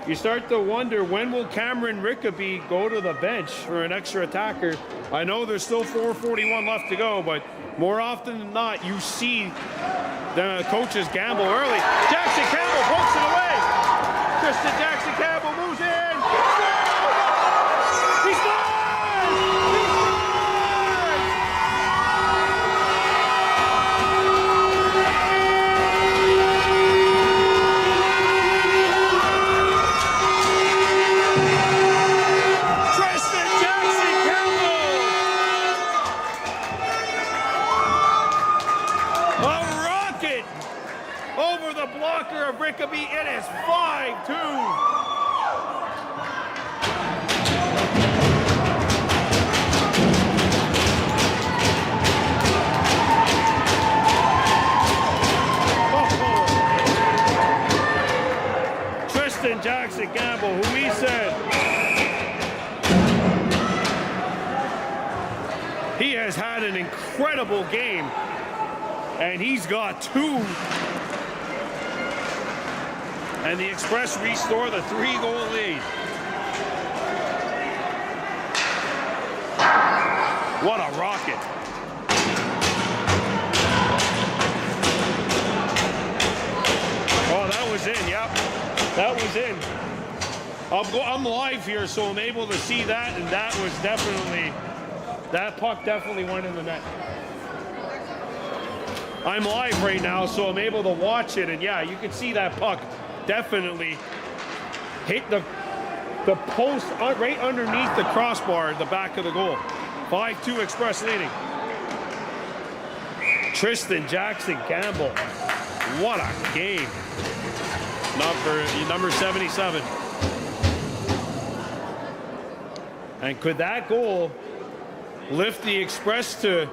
you start to wonder, when will Cameron Rickaby go to the bench for an extra attacker? I know there's still 4:41 left to go, but more often than not, you see the coaches gamble early. Jackson Campbell pokes it away. Tristan Jackson Campbell moves in. He scores! Blocker of Rickaby, it is 5-2. Tristan Jackson Campbell, who we said he has had an incredible game, and he's got 2. And the Express restore the 3-goal lead. What a rocket. Oh, that was in, yep. That was in. I'm live here, so I'm able to see that, and that was definitely, that puck definitely went in the net. I'm live right now, so I'm able to watch it, and yeah, you can see that puck definitely hit the post right underneath the crossbar at the back of the goal. 5-2 Express leading. Tristan Jackson Campbell. What a game. Number 77. And could that goal lift the Express to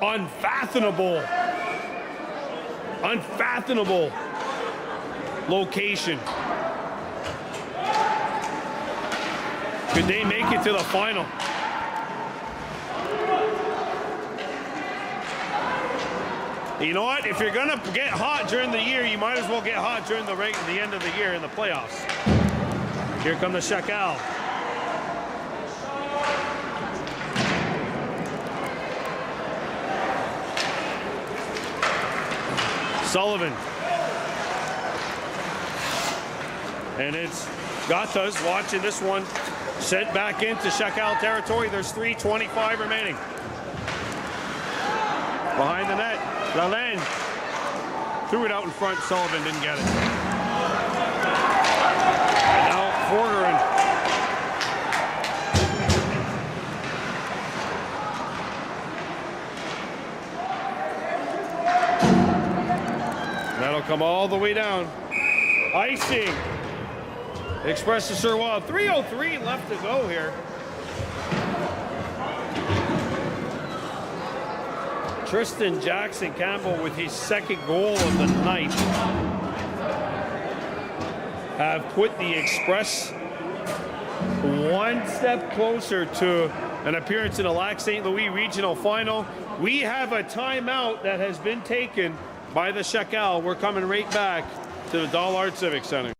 unfathomable location? Could they make it to the final? You know what? If you're gonna get hot during the year, you might as well get hot during the end of the year in the playoffs. Here come the Shakal. Sullivan. And it's Gatas watching this one. Sent back into Shakal territory. There's 3:25 remaining. Behind the net. Lalane threw it out in front. Sullivan didn't get it. And now Forgeron. That'll come all the way down. Icing. Express de Suroit. 3:03 left to go here. Tristan Jackson Campbell with his second goal of the night have put the Express one step closer to an appearance in the Lac St. Louis Regional Final. We have a timeout that has been taken by the Shakal. We're coming right back to the Dollard Civic Center.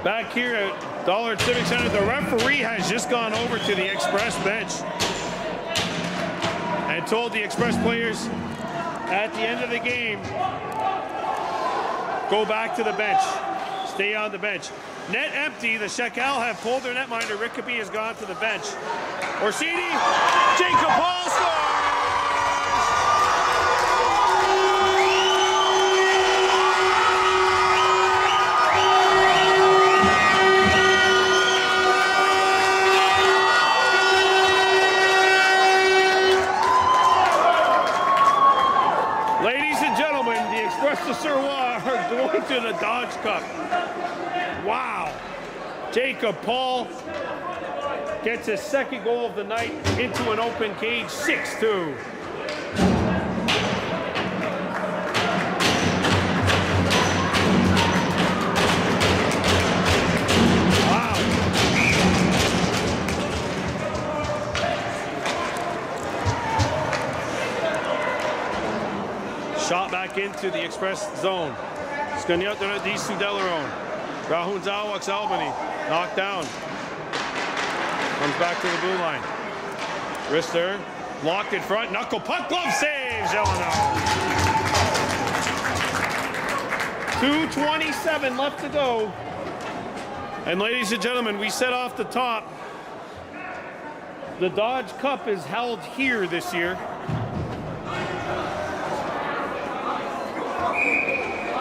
Back here at Dollard Civic Center, the referee has just gone over to the Express bench and told the Express players at the end of the game, go back to the bench, stay on the bench. Net empty, the Shakal have pulled their netminder. Rickaby has gone to the bench. Orsini, Jacob Hall scores! The Suroit are going to the Dodge Cup. Wow. Jacob Paul gets his second goal of the night into an open cage, 6-2. Shot back into the Express zone. Scagnato di Sudellerone. Rahun Zawaks Albany. Knocked down. Comes back to the blue line. Wrister. Locked in front. Knuckle puck. Glove saves. Illinois. 2:27 left to go. And ladies and gentlemen, we said off the top, the Dodge Cup is held here this year.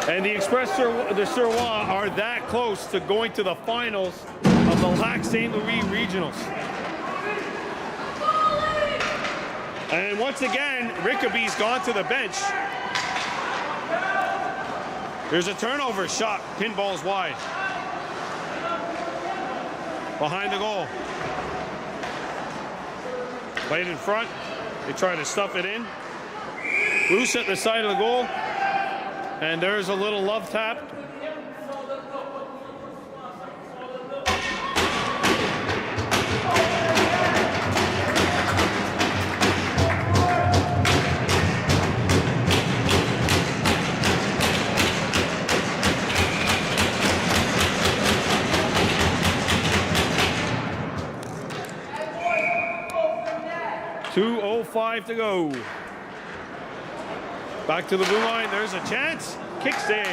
And the Express, the Suroit are that close to going to the finals of the Lac St. Louis Regionals. And once again, Rickaby's gone to the bench. There's a turnover shot, pinballs wide. Behind the goal. Played in front, they try to stuff it in. Loose at the side of the goal. And there's a little love tap. .205 to go. Back to the blue line, there's a chance. Kick save.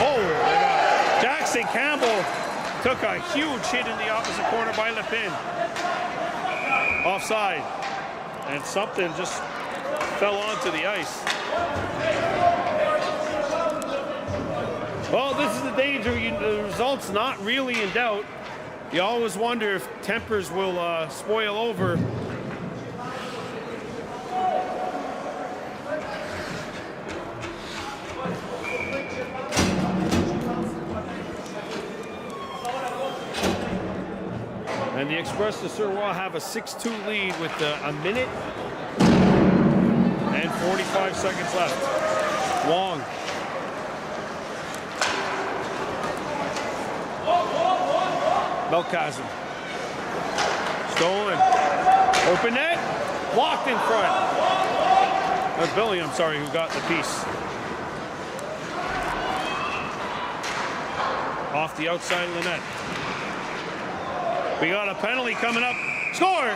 Oh, Jackson Campbell took a huge hit in the opposite corner by Lepin. Offside. And something just fell onto the ice. Well, this is the danger. The result's not really in doubt. You always wonder if tempers will spoil over. And the Express de Suroit have a 6-2 lead with a minute and 45 seconds left. Wong. Belkazem. Stolen. Open net. Blocked in front. That's Billy, I'm sorry, who got the piece. Off the outside of the net. We got a penalty coming up. Score!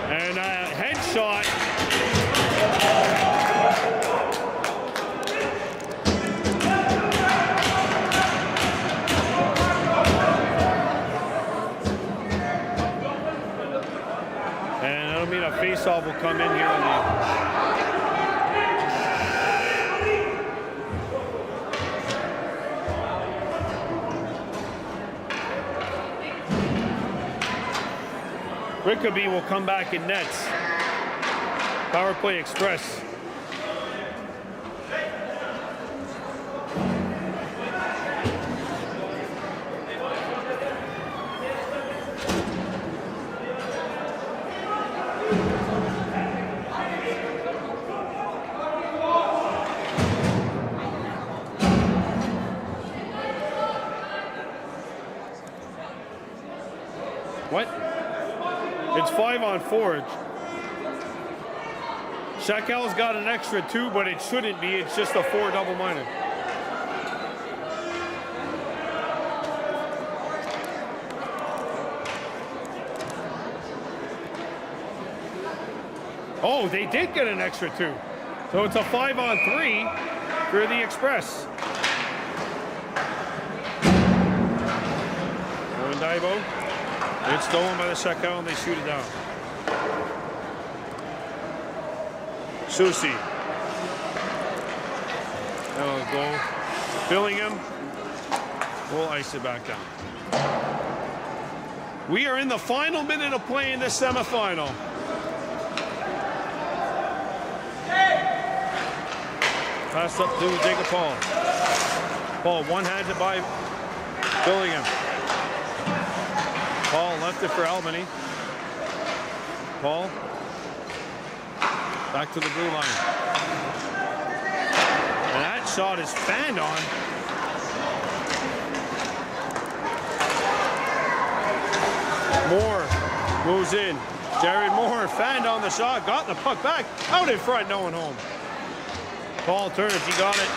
And a headshot And I don't mean a face-off will come in here on the Rickaby will come back in nets. Power play express. What? It's 5-on-4. Chacal's got an extra 2, but it shouldn't be. It's just a 4 double minor. Oh, they did get an extra 2. So it's a 5-on-3 for the Express. Going Daibo. It's stolen by the Shakal and they shoot it down. Susi. That'll go. Billingham will ice it back down. We are in the final minute of play in this semifinal. Pass up to Jacob Paul. Paul one-handed by Billingham. Paul left it for Albany. Paul back to the blue line. And that shot is fanned on. Moore moves in. Jared Moore fanned on the shot, got the puck back, out in front, no one home. Paul turns, he got it.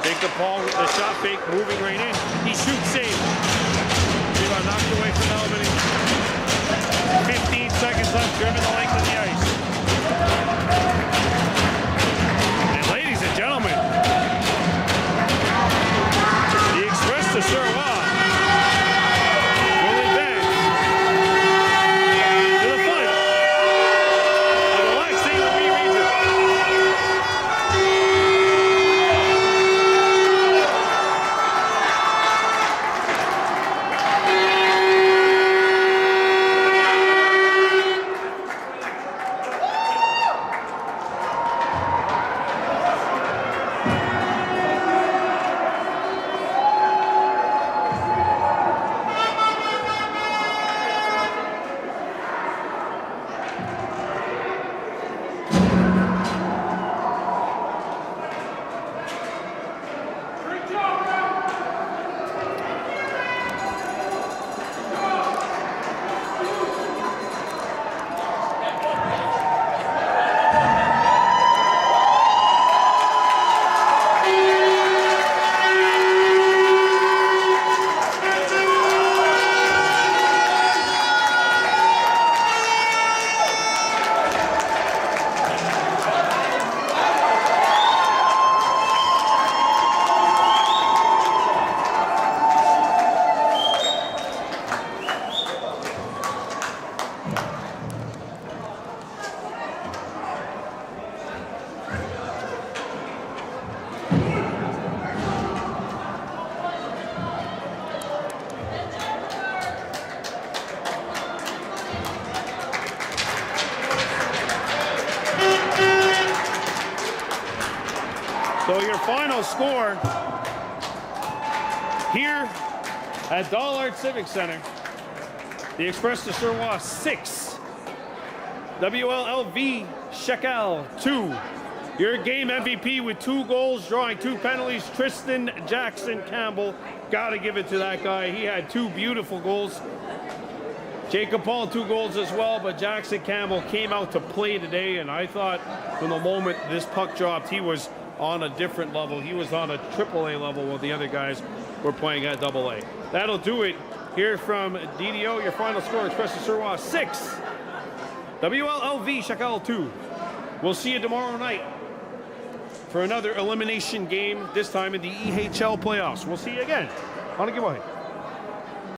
Jacob Paul with the shot fake, moving right in. He shoots, save. He got knocked away from Albany. 15 seconds left, driven the length of the ice. And ladies and gentlemen, the Express to Suroit will advance to the final of the Lac St. Louis region. So your final score here at Dollard Civic Center, the Express to Suroit 6, WLLV Shakal 2. Your game MVP with 2 goals, drawing 2 penalties, Tristan Jackson Campbell. Gotta give it to that guy. He had 2 beautiful goals. Jacob Paul 2 goals as well, but Jackson Campbell came out to play today, and I thought from the moment this puck dropped, he was on a different level. He was on a AAA level while the other guys were playing at AA. That'll do it here from DDO. Your final score, Express to Suroit 6, WLLV Shakal 2. We'll see you tomorrow night for another elimination game, this time in the EHL playoffs. We'll see you again on a giveaway.